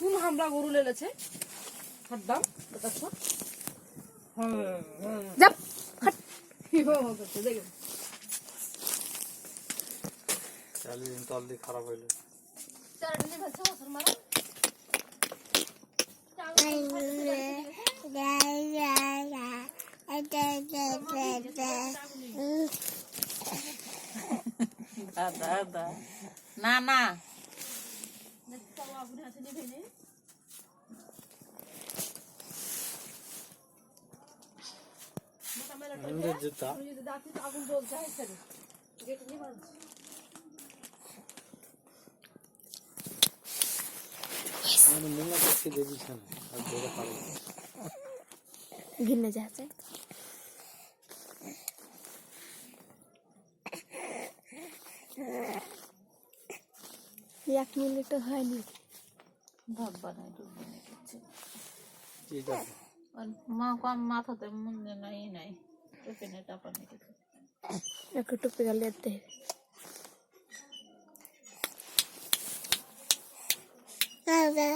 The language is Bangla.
কোন হামলা গরু লেলেছে একদম দেখো যাপ হাট হিবো করতে দেখো চালি দিন তল দিয়ে খারাপ হইলো চারদিনে ভাষা বছর মারা দাদা না না জুতা আগুন জ্বলছে গেট নিয়ে মারছে মানে মুঙ্গা করতে দেখিস না আর ধরে পারো ঘিরনে যাচ্ছে 1 মিনিটও হয়নি ভাত বানাই দুধ বানাই দিচ্ছে ঠিক আছে আর মা কম মাথাতে মুন্ডে নাই নাই পেছনে টাপা নিতে একটু টুপি গালে দিতে হবে